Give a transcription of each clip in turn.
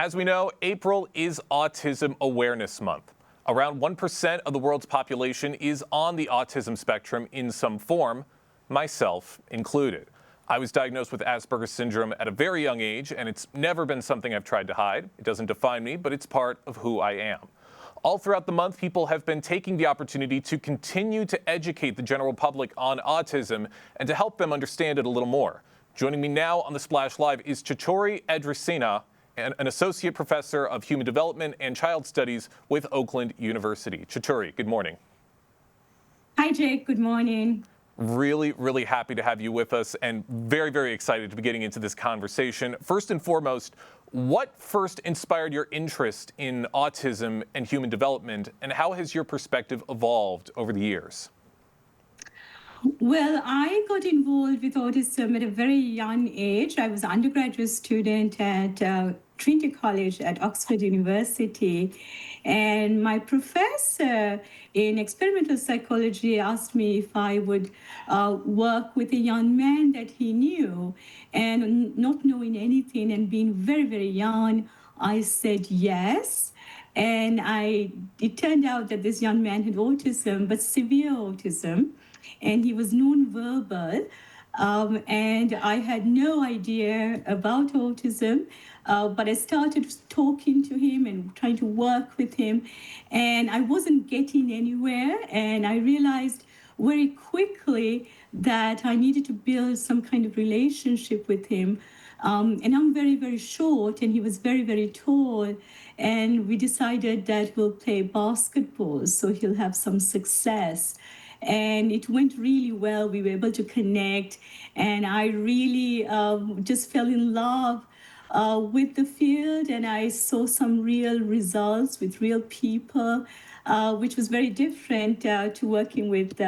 As we know, April is Autism Awareness Month. Around 1% of the world's population is on the autism spectrum in some form, myself included. I was diagnosed with Asperger's syndrome at a very young age, and it's never been something I've tried to hide. It doesn't define me, but it's part of who I am. All throughout the month, people have been taking the opportunity to continue to educate the general public on autism and to help them understand it a little more. Joining me now on the Splash Live is Chaturi Edrisinha, an associate professor of human development and child studies with Oakland University. Chaturi, good morning. Hi, Jake. Good morning. Really happy to have you with us and very excited to be getting into this conversation. First and foremost, what first inspired your interest in autism and human development, and how has your perspective evolved over the years? Well, I got involved with autism at a very young age. I was an undergraduate student at Trinity College at Oxford University. And my professor in experimental psychology asked me if I would work with a young man that he knew. And not knowing anything and being very young, I said yes. And it turned out that this young man had autism, but severe autism. And he was nonverbal. And I had no idea about autism, but I started talking to him and trying to work with him, and I wasn't getting anywhere. And I realized very quickly that I needed to build some kind of relationship with him. And I'm very short, and he was very tall. And we decided that we'll play basketball, so he'll have some success. And it went really well. We were able to connect, and I really just fell in love with the field, and I saw some real results with real people, which was very different to working with,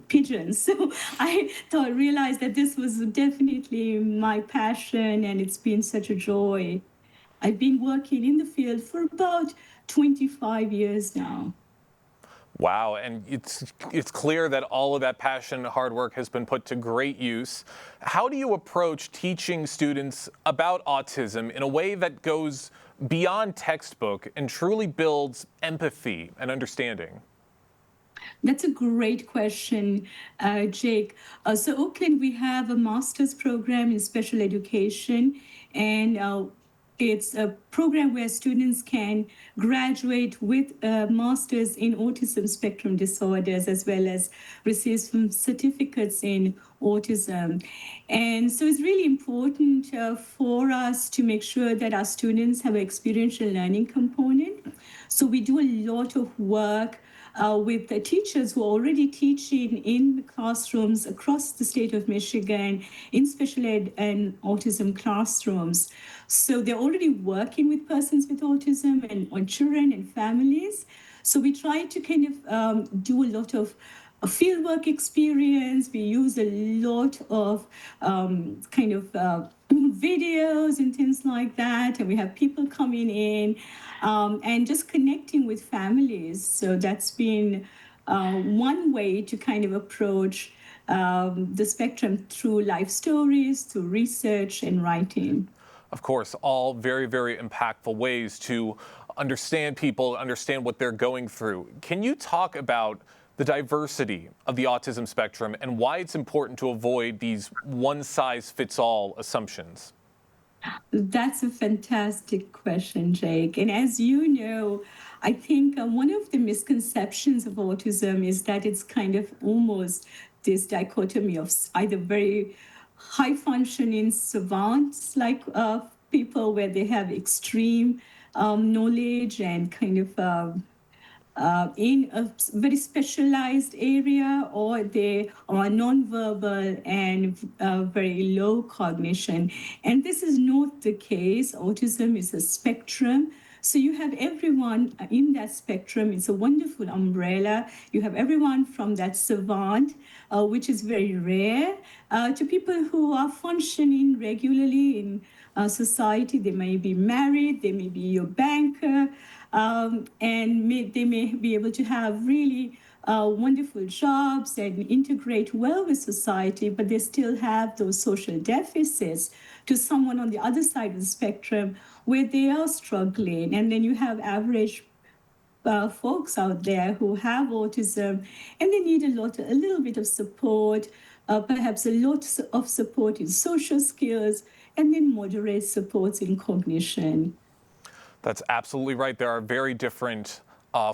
pigeons. So I realized that this was definitely my passion, and it's been such a joy. I've been working in the field for about 25 years now. Wow, and it's clear that all of that passion and hard work has been put to great use. How do you approach teaching students about autism in a way that goes beyond textbook and truly builds empathy and understanding? That's a great question, Jake. So Oakland, we have a master's program in special education, and it's a program where students can graduate with a master's in autism spectrum disorders, as well as receive some certificates in autism. And so it's really important for us to make sure that our students have an experiential learning component. So we do a lot of work with the teachers who are already teaching in the classrooms across the state of Michigan in special ed and autism classrooms. So they're already working with persons with autism and on children and families. So we try to kind of do a lot of fieldwork experience. We use a lot of videos and things like that. And we have people coming in and just connecting with families. So that's been one way to kind of approach the spectrum through life stories, through research and writing. Of course, all very impactful ways to understand people, understand what they're going through. Can you talk about the diversity of the autism spectrum and why it's important to avoid these one-size-fits-all assumptions? That's a fantastic question, Jake. And as you know, I think one of the misconceptions of autism is that it's kind of almost this dichotomy of either very high-functioning savants like people where they have extreme knowledge and kind of in a very specialized area, or they are nonverbal and very low cognition. And this is not the case. Autism is a spectrum. So you have everyone in that spectrum. It's a wonderful umbrella. You have everyone from that savant, which is very rare, to people who are functioning regularly in society. They may be married, they may be your banker, and they may be able to have really wonderful jobs and integrate well with society, but they still have those social deficits. to someone on the other side of the spectrum where they are struggling. And then you have average folks out there who have autism and they need a little bit of support, perhaps a lot of support in social skills, and then moderate supports in cognition. That's absolutely right. There are very different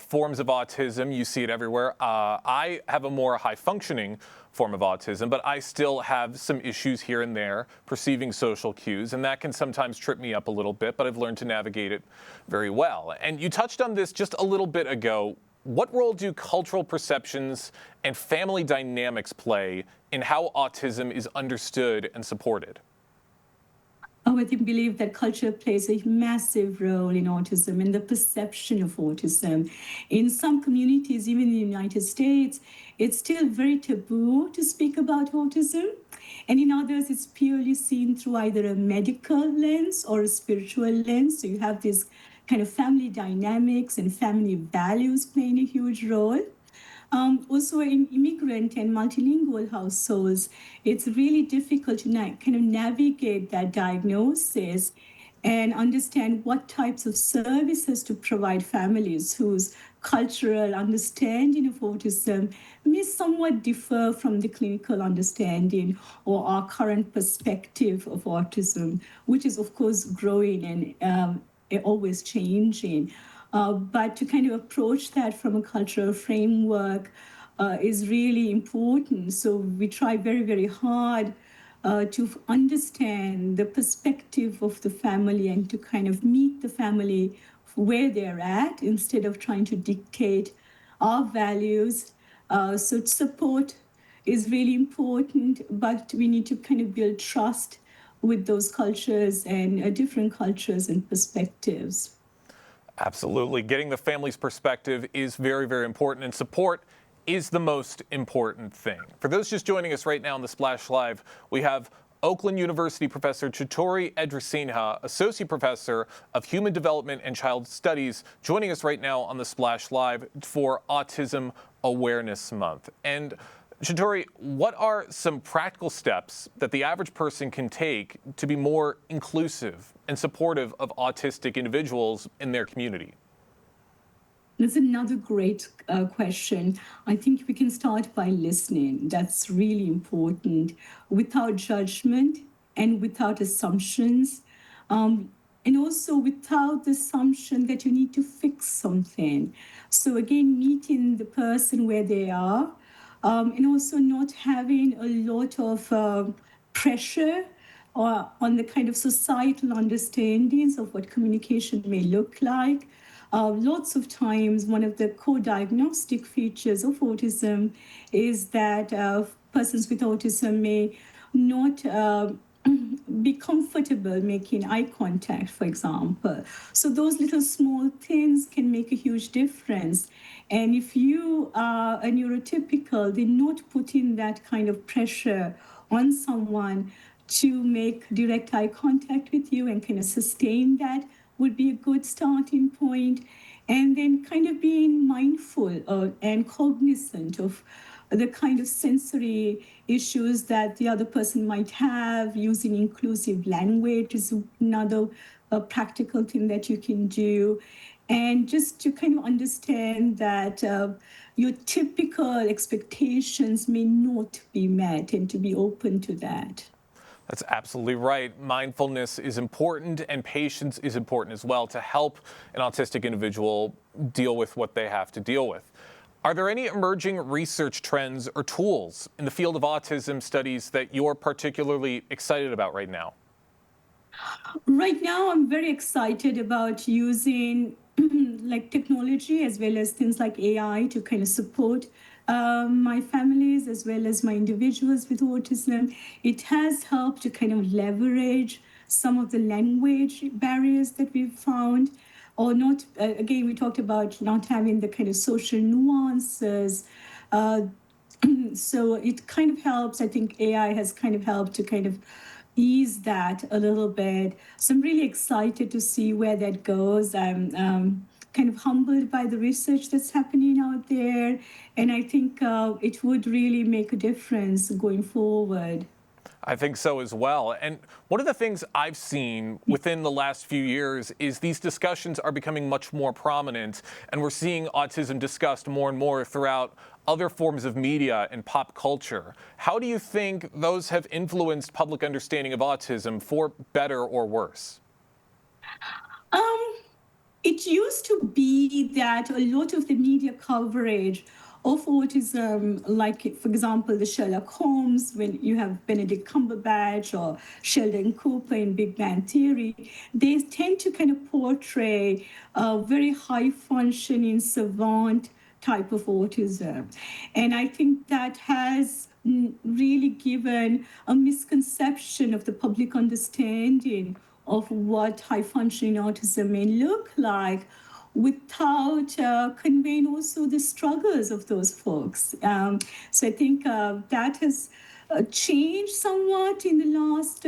forms of autism. You see it everywhere. I have a more high-functioning form of autism, but I still have some issues here and there perceiving social cues, and that can sometimes trip me up a little bit, but I've learned to navigate it very well. And you touched on this just a little bit ago. What role do cultural perceptions and family dynamics play in how autism is understood and supported? Oh, I believe that culture plays a massive role in autism and the perception of autism. In some communities, even in the United States, it's still very taboo to speak about autism. And in others, it's purely seen through either a medical lens or a spiritual lens. So you have this kind of family dynamics and family values playing a huge role. Also, in immigrant and multilingual households, it's really difficult to kind of navigate that diagnosis and understand what types of services to provide families whose cultural understanding of autism may somewhat differ from the clinical understanding or our current perspective of autism, which is, of course, growing and always changing. But to kind of approach that from a cultural framework is really important. So we try very, very hard to understand the perspective of the family and to kind of meet the family where they're at instead of trying to dictate our values. So support is really important, but we need to kind of build trust with those cultures and different cultures and perspectives. Absolutely. Getting the family's perspective is very, very important, and support is the most important thing. For those just joining us right now on the Splash Live, we have Oakland University Professor Chaturi Edrisinha, Associate Professor of Human Development and Child Studies, joining us right now on the Splash Live for Autism Awareness Month. And Chaturi, what are some practical steps that the average person can take to be more inclusive and supportive of autistic individuals in their community? That's another great question. I think we can start by listening. That's really important, without judgment and without assumptions. And also without the assumption that you need to fix something. So again, meeting the person where they are, and also not having a lot of pressure or on the kind of societal understandings of what communication may look like. Lots of times, one of the co-diagnostic features of autism is that persons with autism may not be comfortable making eye contact, for example. So those little small things can make a huge difference. And if you are a neurotypical, then not putting that kind of pressure on someone to make direct eye contact with you and kind of sustain that would be a good starting point. And then kind of being mindful and cognizant of the kind of sensory issues that the other person might have. Using inclusive language is another practical thing that you can do. And just to kind of understand that your typical expectations may not be met and to be open to that. That's absolutely right. Mindfulness is important, and patience is important as well to help an autistic individual deal with what they have to deal with. Are there any emerging research trends or tools in the field of autism studies that you're particularly excited about right now? Right now, I'm very excited about using like technology as well as things like AI to kind of support my families as well as my individuals with autism. It has helped to kind of leverage some of the language barriers that we've found, or not. Again, we talked about not having the kind of social nuances. So it kind of helps. I think AI has kind of helped to kind of ease that a little bit. So I'm really excited to see where that goes. I'm kind of humbled by the research that's happening out there. And I think it would really make a difference going forward. I think so as well. And one of the things I've seen within the last few years is these discussions are becoming much more prominent, and we're seeing autism discussed more and more throughout other forms of media and pop culture. How do you think those have influenced public understanding of autism for better or worse? Um, it used to be that a lot of the media coverage of autism, like, for example, the Sherlock Holmes, when you have Benedict Cumberbatch or Sheldon Cooper in Big Bang Theory, they tend to kind of portray a very high functioning savant type of autism. And I think that has really given a misconception of the public understanding of what high functioning autism may look like without conveying also the struggles of those folks. So I think that has changed somewhat in the last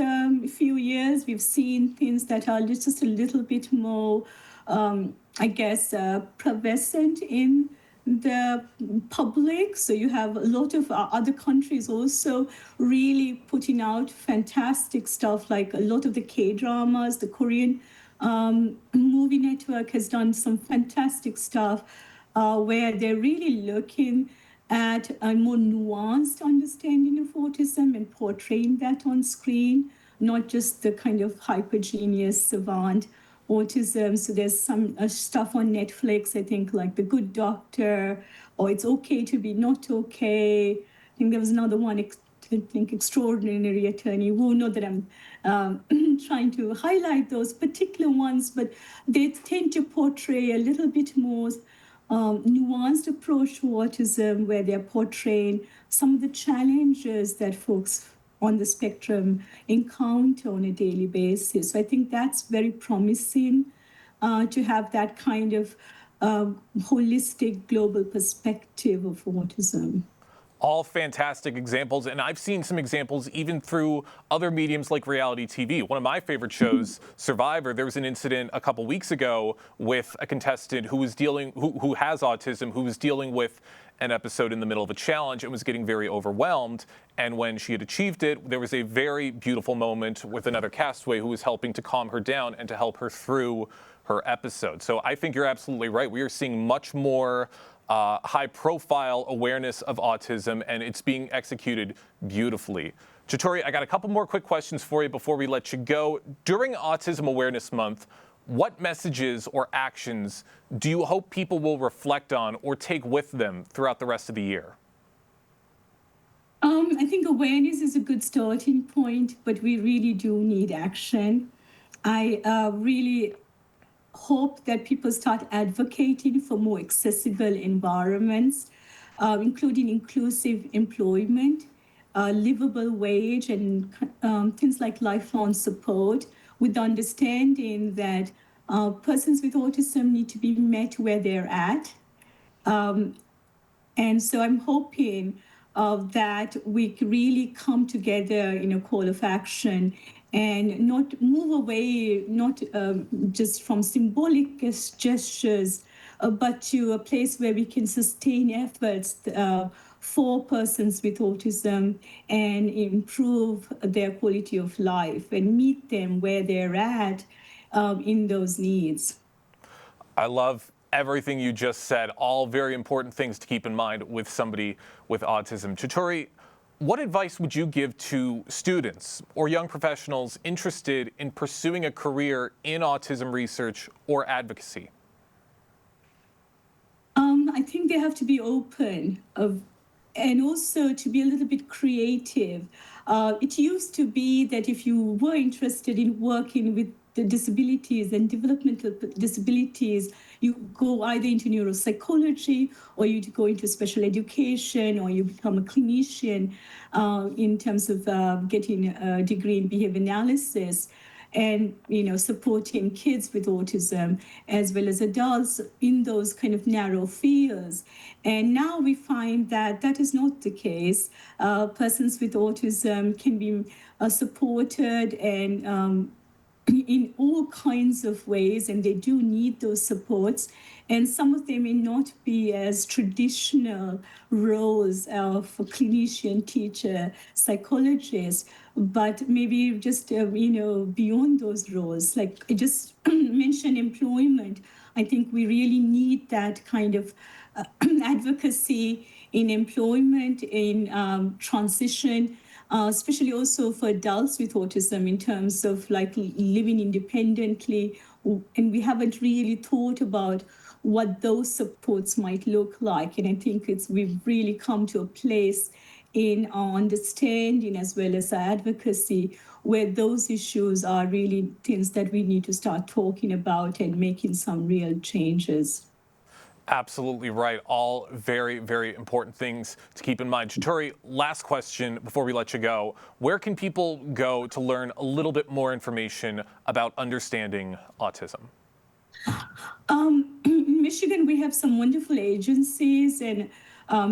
few years. We've seen things that are just a little bit more, I guess, prevalent in the public. So you have a lot of other countries also really putting out fantastic stuff, like a lot of the K-dramas. The Korean movie network has done some fantastic stuff where they're really looking at a more nuanced understanding of autism and portraying that on screen, not just the kind of hypergenius savant autism. So there's some stuff on Netflix, I think, like The Good Doctor, or It's Okay to Be Not Okay. I think there was another one, I think, Extraordinary Attorney Woo. Not that I'm trying to highlight those particular ones, but they tend to portray a little bit more nuanced approach to autism, where they're portraying some of the challenges that folks on the spectrum encounter on a daily basis. So I think that's very promising to have that kind of holistic global perspective of autism. All fantastic examples, and I've seen some examples even through other mediums like reality TV. One of my favorite shows, Survivor, there was an incident a couple weeks ago with a contestant who was who has autism, who was dealing with an episode in the middle of a challenge and was getting very overwhelmed. And when she had achieved it, there was a very beautiful moment with another castaway who was helping to calm her down and to help her through her episode. So I think you're absolutely right. We are seeing much more high-profile awareness of autism, and it's being executed beautifully. Chaturi, I got a couple more quick questions for you before we let you go. During Autism Awareness Month, what messages or actions do you hope people will reflect on or take with them throughout the rest of the year? I think awareness is a good starting point, but we really do need action. I really hope that people start advocating for more accessible environments, including inclusive employment, livable wage, and things like lifelong support, with the understanding that persons with autism need to be met where they're at. And so I'm hoping that we really come together in a call of action and not move away, not just from symbolic gestures, but to a place where we can sustain efforts for persons with autism and improve their quality of life and meet them where they're at in those needs. I love everything you just said, all very important things to keep in mind with somebody with autism. Chaturi, what advice would you give to students or young professionals interested in pursuing a career in autism research or advocacy? I think they have to be open and also to be a little bit creative. It used to be that if you were interested in working with the disabilities and developmental disabilities, you go either into neuropsychology or you go into special education or you become a clinician in terms of getting a degree in behavior analysis and supporting kids with autism as well as adults in those kind of narrow fields. And now we find that that is not the case. Persons with autism can be supported and in all kinds of ways, and they do need those supports. And some of them may not be as traditional roles of a clinician, teacher, psychologist, but maybe just, beyond those roles. Like I just mentioned employment. I think we really need that kind of advocacy in employment, in transition, especially also for adults with autism in terms of like living independently. And we haven't really thought about what those supports might look like. And I think we've really come to a place in our understanding as well as our advocacy where those issues are really things that we need to start talking about and making some real changes. Absolutely right. All very, very important things to keep in mind. Chaturi, last question before we let you go. Where can people go to learn a little bit more information about understanding autism? In Michigan, we have some wonderful agencies, and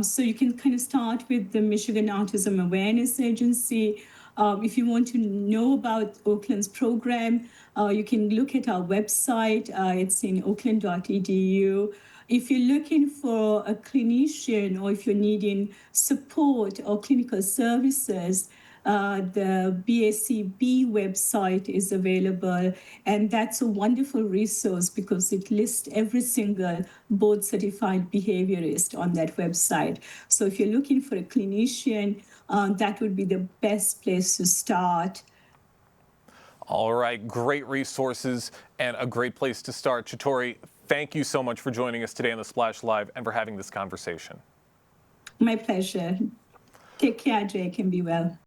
so you can kind of start with the Michigan Autism Awareness Agency. If you want to know about Oakland's program, you can look at our website. It's in oakland.edu. If you're looking for a clinician or if you're needing support or clinical services, the BACB website is available, and that's a wonderful resource because it lists every single board-certified behaviorist on that website. So if you're looking for a clinician, that would be the best place to start. All right, great resources and a great place to start. Chaturi, thank you so much for joining us today on the Splash Live and for having this conversation. My pleasure. Take care, Jake, and be well.